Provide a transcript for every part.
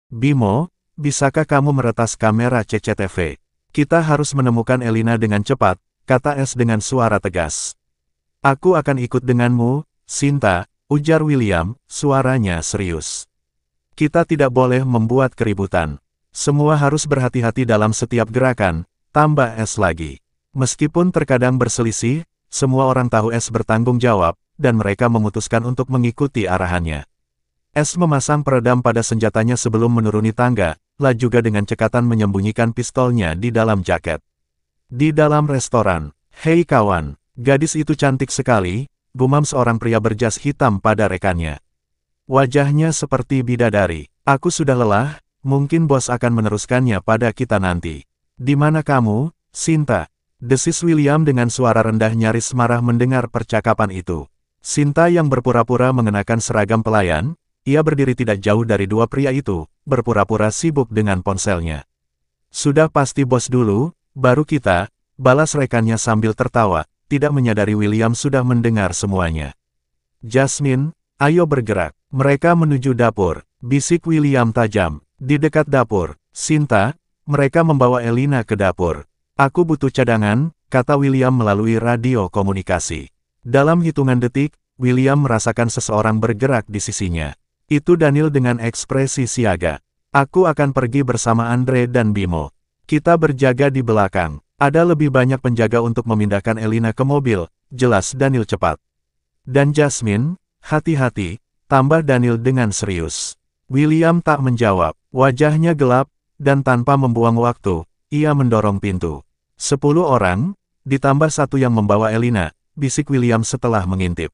Bimo, bisakah kamu meretas kamera CCTV? Kita harus menemukan Elina dengan cepat, kata S dengan suara tegas. Aku akan ikut denganmu, Sinta, ujar William, suaranya serius. Kita tidak boleh membuat keributan. Semua harus berhati-hati dalam setiap gerakan, tambah S lagi. Meskipun terkadang berselisih, semua orang tahu S bertanggung jawab, dan mereka memutuskan untuk mengikuti arahannya. S memasang peredam pada senjatanya sebelum menuruni tangga, La juga dengan cekatan menyembunyikan pistolnya di dalam jaket. Di dalam restoran, "Hei kawan, gadis itu cantik sekali," gumam seorang pria berjas hitam pada rekannya. Wajahnya seperti bidadari. Aku sudah lelah, mungkin bos akan meneruskannya pada kita nanti. Di mana kamu, Sinta? Desis William dengan suara rendah nyaris marah mendengar percakapan itu. Sinta yang berpura-pura mengenakan seragam pelayan, ia berdiri tidak jauh dari dua pria itu, berpura-pura sibuk dengan ponselnya. Sudah pasti bos dulu, baru kita, balas rekannya sambil tertawa, tidak menyadari William sudah mendengar semuanya. Jasmine, ayo bergerak. Mereka menuju dapur, bisik William tajam. Di dekat dapur, Sinta, mereka membawa Elina ke dapur. Aku butuh cadangan, kata William melalui radio komunikasi. Dalam hitungan detik, William merasakan seseorang bergerak di sisinya. Itu Daniel dengan ekspresi siaga. Aku akan pergi bersama Andre dan Bimo. Kita berjaga di belakang. Ada lebih banyak penjaga untuk memindahkan Elina ke mobil, jelas Daniel cepat. Dan Jasmine, hati-hati, tambah Daniel dengan serius. William tak menjawab, wajahnya gelap, dan tanpa membuang waktu, ia mendorong pintu. 10 orang, ditambah satu yang membawa Elina, bisik William setelah mengintip.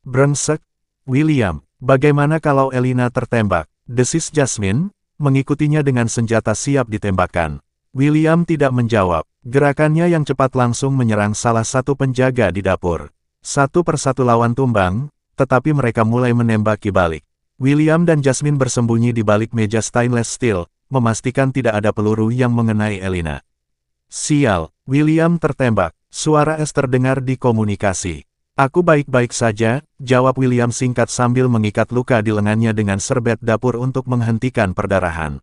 Brengsek, William. Bagaimana kalau Elina tertembak? Desis Jasmine, mengikutinya dengan senjata siap ditembakkan. William tidak menjawab. Gerakannya yang cepat langsung menyerang salah satu penjaga di dapur. Satu persatu lawan tumbang, tetapi mereka mulai menembaki balik. William dan Jasmine bersembunyi di balik meja stainless steel, memastikan tidak ada peluru yang mengenai Elina. Sial, William tertembak. Suara S terdengar di komunikasi. Aku baik-baik saja, jawab William singkat sambil mengikat luka di lengannya dengan serbet dapur untuk menghentikan perdarahan.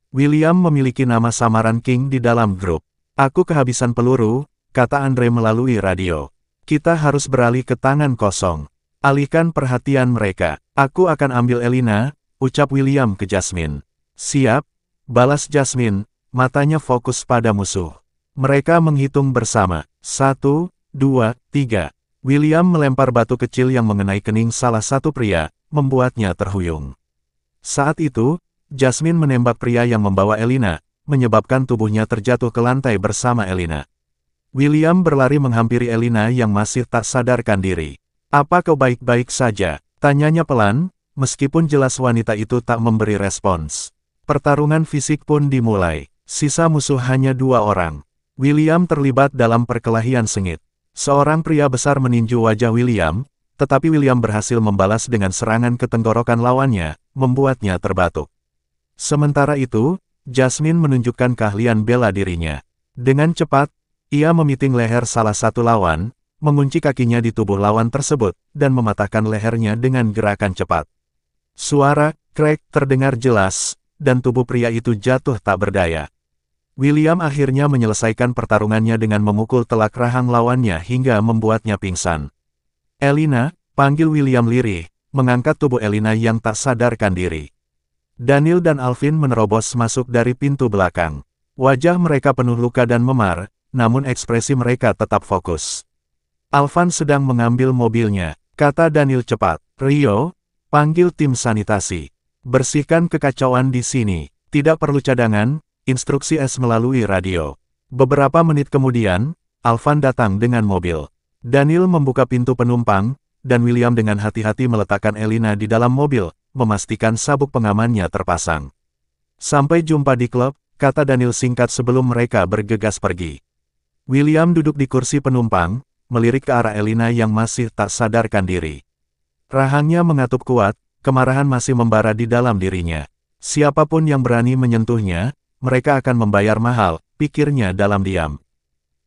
William memiliki nama samaran King di dalam grup. Aku kehabisan peluru, kata Andre melalui radio. Kita harus beralih ke tangan kosong. Alihkan perhatian mereka. Aku akan ambil Elina, ucap William ke Jasmine. Siap, balas Jasmine, matanya fokus pada musuh. Mereka menghitung bersama. 1, 2, 3. William melempar batu kecil yang mengenai kening salah satu pria, membuatnya terhuyung. Saat itu, Jasmine menembak pria yang membawa Elina, menyebabkan tubuhnya terjatuh ke lantai bersama Elina. William berlari menghampiri Elina yang masih tak sadarkan diri. Apa kau baik-baik saja? Tanyanya pelan, meskipun jelas wanita itu tak memberi respons. Pertarungan fisik pun dimulai. Sisa musuh hanya 2 orang. William terlibat dalam perkelahian sengit. Seorang pria besar meninju wajah William, tetapi William berhasil membalas dengan serangan ke tenggorokan lawannya, membuatnya terbatuk. Sementara itu, Jasmine menunjukkan keahlian bela dirinya. Dengan cepat, ia memiting leher salah satu lawan, mengunci kakinya di tubuh lawan tersebut, dan mematahkan lehernya dengan gerakan cepat. Suara krek terdengar jelas, dan tubuh pria itu jatuh tak berdaya. William akhirnya menyelesaikan pertarungannya dengan memukul telak rahang lawannya hingga membuatnya pingsan. Elina, panggil William lirih, mengangkat tubuh Elina yang tak sadarkan diri. Daniel dan Alvin menerobos masuk dari pintu belakang. Wajah mereka penuh luka dan memar, namun ekspresi mereka tetap fokus. Alvan sedang mengambil mobilnya, kata Daniel cepat. Rio, panggil tim sanitasi. Bersihkan kekacauan di sini. Tidak perlu cadangan, instruksi S melalui radio. Beberapa menit kemudian, Alvan datang dengan mobil. Daniel membuka pintu penumpang, dan William dengan hati-hati meletakkan Elina di dalam mobil, memastikan sabuk pengamannya terpasang. Sampai jumpa di klub, kata Daniel singkat sebelum mereka bergegas pergi. William duduk di kursi penumpang, melirik ke arah Elina yang masih tak sadarkan diri. Rahangnya mengatup kuat, kemarahan masih membara di dalam dirinya. Siapapun yang berani menyentuhnya, mereka akan membayar mahal, pikirnya dalam diam.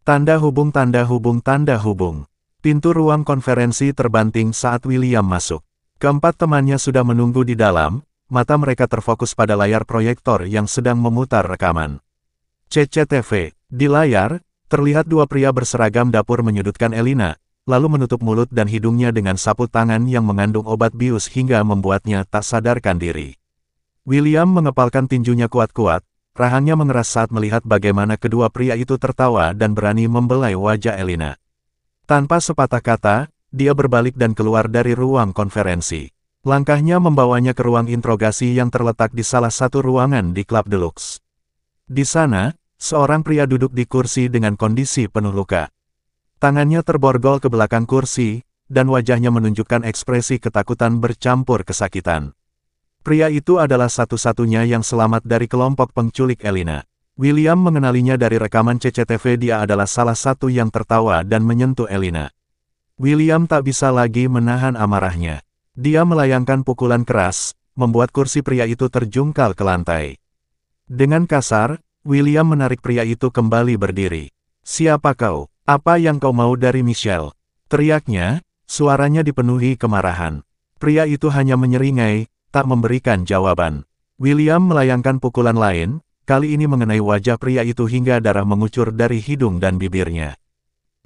Tanda hubung tanda hubung tanda hubung. Pintu ruang konferensi terbanting saat William masuk. Keempat temannya sudah menunggu di dalam, mata mereka terfokus pada layar proyektor yang sedang memutar rekaman. CCTV. Di layar, terlihat dua pria berseragam dapur menyudutkan Elina, lalu menutup mulut dan hidungnya dengan sapu tangan yang mengandung obat bius hingga membuatnya tak sadarkan diri. William mengepalkan tinjunya kuat-kuat, rahangnya mengeras saat melihat bagaimana kedua pria itu tertawa dan berani membelai wajah Elina. Tanpa sepatah kata, dia berbalik dan keluar dari ruang konferensi. Langkahnya membawanya ke ruang interogasi yang terletak di salah satu ruangan di Club Deluxe. Di sana, seorang pria duduk di kursi dengan kondisi penuh luka. Tangannya terborgol ke belakang kursi, dan wajahnya menunjukkan ekspresi ketakutan bercampur kesakitan. Pria itu adalah satu-satunya yang selamat dari kelompok penculik Elina. William mengenalinya dari rekaman CCTV. Dia adalah salah satu yang tertawa dan menyentuh Elina. William tak bisa lagi menahan amarahnya. Dia melayangkan pukulan keras, membuat kursi pria itu terjungkal ke lantai. Dengan kasar, William menarik pria itu kembali berdiri. "Siapa kau? Apa yang kau mau dari Michelle?" teriaknya, suaranya dipenuhi kemarahan. Pria itu hanya menyeringai, tak memberikan jawaban. William melayangkan pukulan lain, kali ini mengenai wajah pria itu hingga darah mengucur dari hidung dan bibirnya.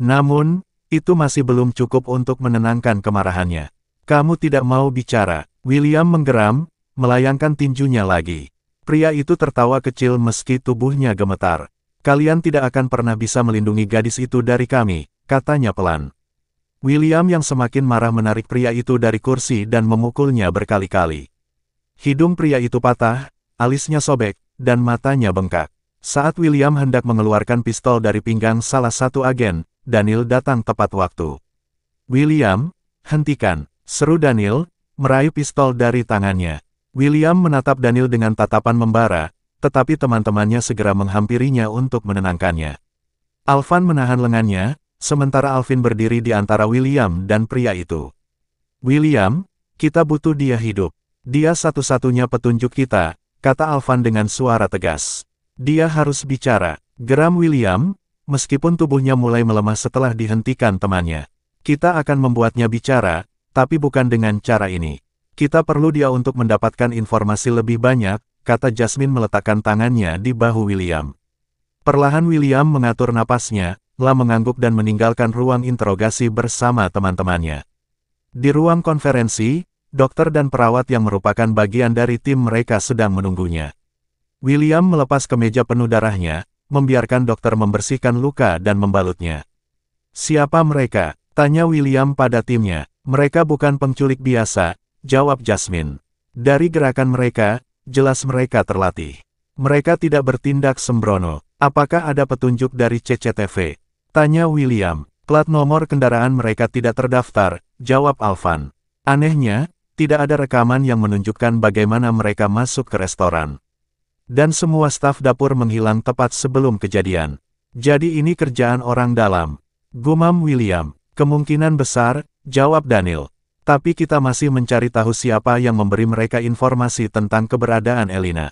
Namun, itu masih belum cukup untuk menenangkan kemarahannya. "Kamu tidak mau bicara." William menggeram, melayangkan tinjunya lagi. Pria itu tertawa kecil meski tubuhnya gemetar. "Kalian tidak akan pernah bisa melindungi gadis itu dari kami," katanya pelan. William yang semakin marah menarik pria itu dari kursi dan memukulnya berkali-kali. Hidung pria itu patah, alisnya sobek, dan matanya bengkak. Saat William hendak mengeluarkan pistol dari pinggang salah satu agen, Daniel datang tepat waktu. "William, hentikan!" seru Daniel, meraih pistol dari tangannya. William menatap Daniel dengan tatapan membara, tetapi teman-temannya segera menghampirinya untuk menenangkannya. Alvan menahan lengannya, sementara Alvin berdiri di antara William dan pria itu. "William, kita butuh dia hidup. Dia satu-satunya petunjuk kita," kata Alvan dengan suara tegas. "Dia harus bicara," geram William, meskipun tubuhnya mulai melemah setelah dihentikan temannya. "Kita akan membuatnya bicara, tapi bukan dengan cara ini. Kita perlu dia untuk mendapatkan informasi lebih banyak," kata Jasmine meletakkan tangannya di bahu William. Perlahan William mengatur napasnya, lalu mengangguk dan meninggalkan ruang interogasi bersama teman-temannya. Di ruang konferensi, dokter dan perawat yang merupakan bagian dari tim mereka sedang menunggunya. William melepas kemeja penuh darahnya, membiarkan dokter membersihkan luka dan membalutnya. "Siapa mereka?" tanya William pada timnya. "Mereka bukan penculik biasa," jawab Jasmine. "Dari gerakan mereka, jelas mereka terlatih. Mereka tidak bertindak sembrono." "Apakah ada petunjuk dari CCTV?" tanya William. "Plat nomor kendaraan mereka tidak terdaftar," jawab Alvan. "Anehnya, tidak ada rekaman yang menunjukkan bagaimana mereka masuk ke restoran. Dan semua staf dapur menghilang tepat sebelum kejadian. Jadi ini kerjaan orang dalam," gumam William. "Kemungkinan besar," jawab Daniel. "Tapi kita masih mencari tahu siapa yang memberi mereka informasi tentang keberadaan Elina."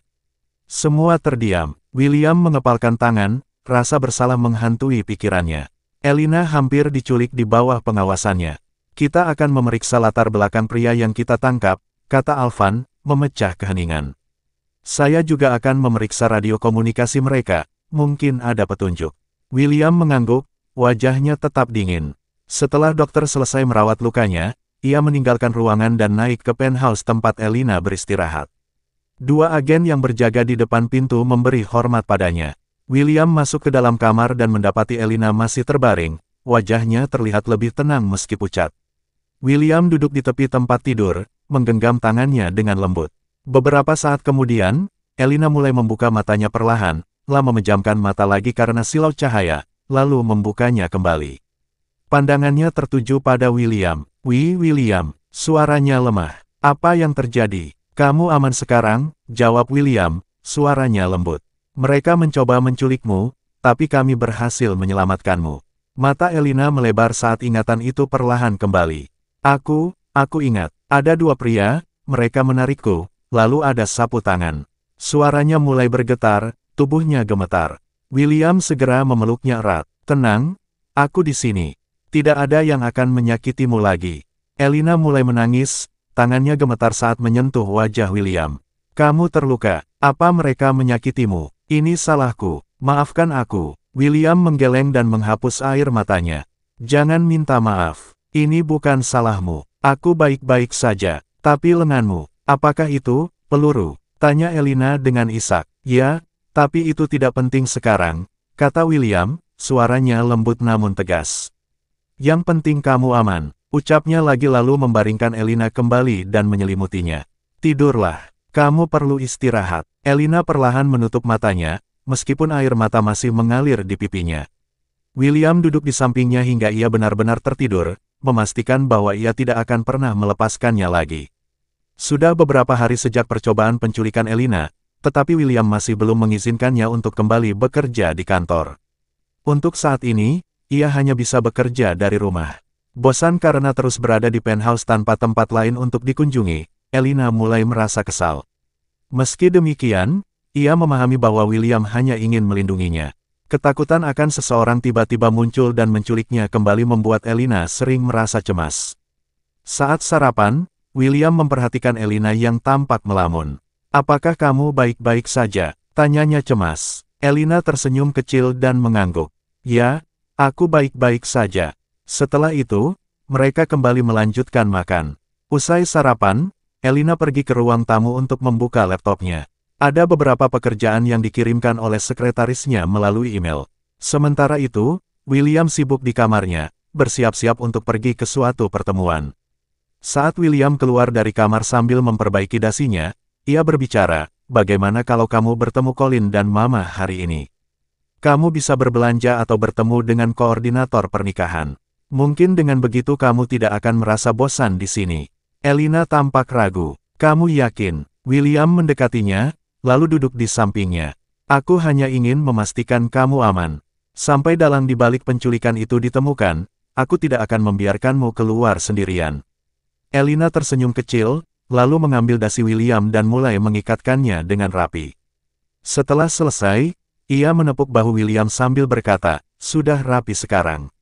Semua terdiam. William mengepalkan tangan, rasa bersalah menghantui pikirannya. Elina hampir diculik di bawah pengawasannya. "Kita akan memeriksa latar belakang pria yang kita tangkap," kata Alvan, memecah keheningan. "Saya juga akan memeriksa radio komunikasi mereka, mungkin ada petunjuk." William mengangguk, wajahnya tetap dingin. Setelah dokter selesai merawat lukanya, ia meninggalkan ruangan dan naik ke penthouse tempat Elina beristirahat. Dua agen yang berjaga di depan pintu memberi hormat padanya. William masuk ke dalam kamar dan mendapati Elina masih terbaring, wajahnya terlihat lebih tenang meski pucat. William duduk di tepi tempat tidur, menggenggam tangannya dengan lembut. Beberapa saat kemudian, Elina mulai membuka matanya perlahan, lalu memejamkan mata lagi karena silau cahaya, lalu membukanya kembali. Pandangannya tertuju pada William. William," suaranya lemah. "Apa yang terjadi?" "Kamu aman sekarang," jawab William, suaranya lembut. "Mereka mencoba menculikmu, tapi kami berhasil menyelamatkanmu." Mata Elina melebar saat ingatan itu perlahan kembali. Aku ingat, ada dua pria, mereka menarikku, lalu ada sapu tangan." Suaranya mulai bergetar, tubuhnya gemetar. William segera memeluknya erat. "Tenang, aku di sini. Tidak ada yang akan menyakitimu lagi." Elina mulai menangis, tangannya gemetar saat menyentuh wajah William. Kamu terluka. Apa mereka menyakitimu? Ini salahku. Maafkan aku. William menggeleng dan menghapus air matanya. Jangan minta maaf. Ini bukan salahmu. Aku baik-baik saja. Tapi lenganmu, apakah itu peluru? Tanya Elina dengan isak. Ya, tapi itu tidak penting sekarang, kata William, suaranya lembut namun tegas. Yang penting kamu aman, ucapnya lagi lalu membaringkan Elina kembali dan menyelimutinya. Tidurlah, kamu perlu istirahat. Elina perlahan menutup matanya, meskipun air mata masih mengalir di pipinya. William duduk di sampingnya hingga ia benar-benar tertidur, memastikan bahwa ia tidak akan pernah melepaskannya lagi. Sudah beberapa hari sejak percobaan penculikan Elina, tetapi William masih belum mengizinkannya untuk kembali bekerja di kantor. Untuk saat ini, ia hanya bisa bekerja dari rumah. Bosan karena terus berada di penthouse tanpa tempat lain untuk dikunjungi, Elina mulai merasa kesal. Meski demikian, ia memahami bahwa William hanya ingin melindunginya. Ketakutan akan seseorang tiba-tiba muncul dan menculiknya kembali membuat Elina sering merasa cemas. Saat sarapan, William memperhatikan Elina yang tampak melamun. Apakah kamu baik-baik saja? Tanyanya cemas. Elina tersenyum kecil dan mengangguk. Ya, aku baik-baik saja. Setelah itu, mereka kembali melanjutkan makan. Usai sarapan, Elina pergi ke ruang tamu untuk membuka laptopnya. Ada beberapa pekerjaan yang dikirimkan oleh sekretarisnya melalui email. Sementara itu, William sibuk di kamarnya, bersiap-siap untuk pergi ke suatu pertemuan. Saat William keluar dari kamar sambil memperbaiki dasinya, ia berbicara, bagaimana kalau kamu bertemu Colin dan Mama hari ini? Kamu bisa berbelanja atau bertemu dengan koordinator pernikahan. Mungkin dengan begitu kamu tidak akan merasa bosan di sini. Elina tampak ragu. Kamu yakin? William mendekatinya, lalu duduk di sampingnya. Aku hanya ingin memastikan kamu aman. Sampai dalang di balik penculikan itu ditemukan, aku tidak akan membiarkanmu keluar sendirian. Elina tersenyum kecil, lalu mengambil dasi William dan mulai mengikatkannya dengan rapi. Setelah selesai, ia menepuk bahu William sambil berkata, sudah rapi sekarang.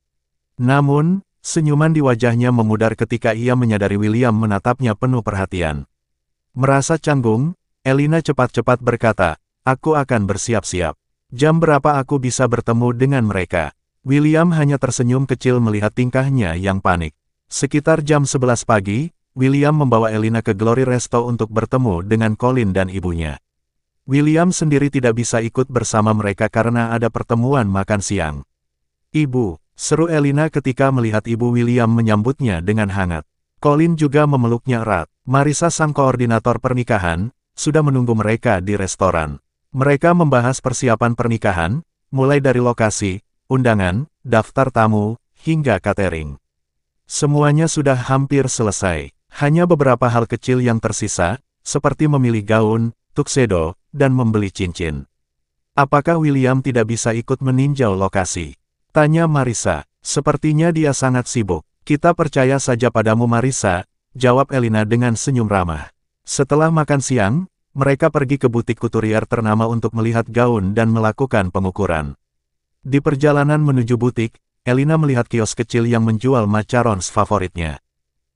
Namun, senyuman di wajahnya memudar ketika ia menyadari William menatapnya penuh perhatian. Merasa canggung, Elina cepat-cepat berkata, aku akan bersiap-siap. Jam berapa aku bisa bertemu dengan mereka? William hanya tersenyum kecil melihat tingkahnya yang panik. Sekitar jam 11 pagi, William membawa Elina ke Glory Resto untuk bertemu dengan Colin dan ibunya. William sendiri tidak bisa ikut bersama mereka karena ada pertemuan makan siang. Ibu, seru Elina ketika melihat ibu William menyambutnya dengan hangat. Colin juga memeluknya erat. Marissa sang koordinator pernikahan, sudah menunggu mereka di restoran. Mereka membahas persiapan pernikahan, mulai dari lokasi, undangan, daftar tamu, hingga catering. Semuanya sudah hampir selesai. Hanya beberapa hal kecil yang tersisa, seperti memilih gaun, tuxedo, dan membeli cincin. Apakah William tidak bisa ikut meninjau lokasi? Tanya Marissa. Sepertinya dia sangat sibuk. Kita percaya saja padamu Marissa, jawab Elina dengan senyum ramah. Setelah makan siang, mereka pergi ke butik kuturier ternama untuk melihat gaun dan melakukan pengukuran. Di perjalanan menuju butik, Elina melihat kios kecil yang menjual macarons favoritnya.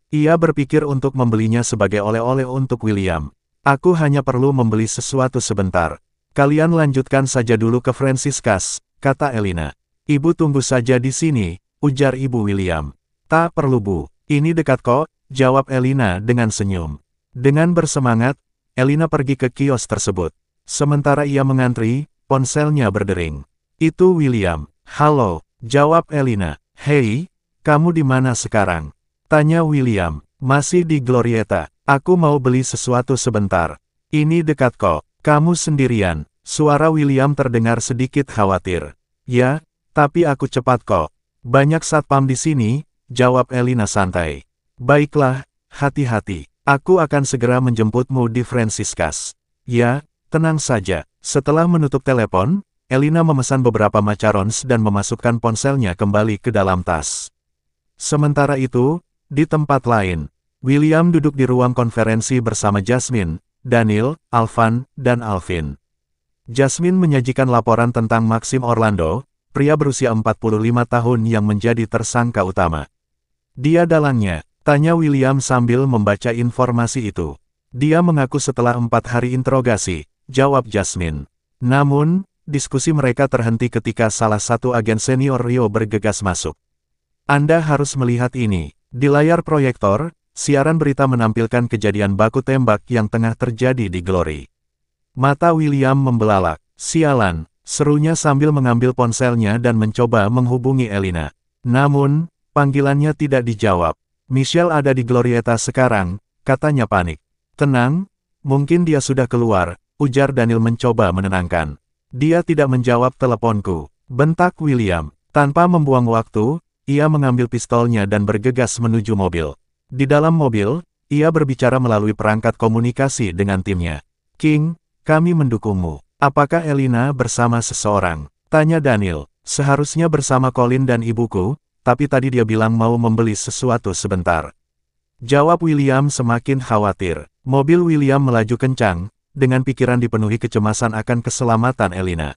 Ia berpikir untuk membelinya sebagai oleh-oleh untuk William. Aku hanya perlu membeli sesuatu sebentar. Kalian lanjutkan saja dulu ke Franciscas, kata Elina. Ibu tunggu saja di sini, ujar ibu William. Tak perlu bu, ini dekat kok, jawab Elina dengan senyum. Dengan bersemangat, Elina pergi ke kios tersebut. Sementara ia mengantri, ponselnya berdering. Itu William. Halo, jawab Elina. Hei, kamu di mana sekarang? Tanya William. Masih di Glorieta. Aku mau beli sesuatu sebentar. Ini dekat kok. Kamu sendirian. Suara William terdengar sedikit khawatir. Ya, tapi aku cepat kok. Banyak satpam di sini, jawab Elina santai. Baiklah, hati-hati. Aku akan segera menjemputmu di Franciscas. Ya, tenang saja. Setelah menutup telepon, Elina memesan beberapa macarons dan memasukkan ponselnya kembali ke dalam tas. Sementara itu, di tempat lain, William duduk di ruang konferensi bersama Jasmine, Daniel, Alvan, dan Alvin. Jasmine menyajikan laporan tentang Maxim Orlando, pria berusia 45 tahun yang menjadi tersangka utama. Dia dalangnya, Tanya William sambil membaca informasi itu. Dia mengaku setelah 4 hari interogasi, jawab Jasmine. Namun, diskusi mereka terhenti ketika salah satu agen senior Rio bergegas masuk. Anda harus melihat ini. Di layar proyektor, siaran berita menampilkan kejadian baku tembak yang tengah terjadi di Glory. Mata William membelalak. Sialan, serunya sambil mengambil ponselnya dan mencoba menghubungi Elina. Namun, panggilannya tidak dijawab. Michelle ada di Glorieta sekarang, katanya panik. Tenang, mungkin dia sudah keluar, ujar Daniel mencoba menenangkan. Dia tidak menjawab teleponku, bentak William. Tanpa membuang waktu, ia mengambil pistolnya dan bergegas menuju mobil. Di dalam mobil, ia berbicara melalui perangkat komunikasi dengan timnya. King, kami mendukungmu. Apakah Elina bersama seseorang? Tanya Daniel. Seharusnya bersama Colin dan ibuku, tapi tadi dia bilang mau membeli sesuatu sebentar. Jawab William semakin khawatir. Mobil William melaju kencang, dengan pikiran dipenuhi kecemasan akan keselamatan Elina.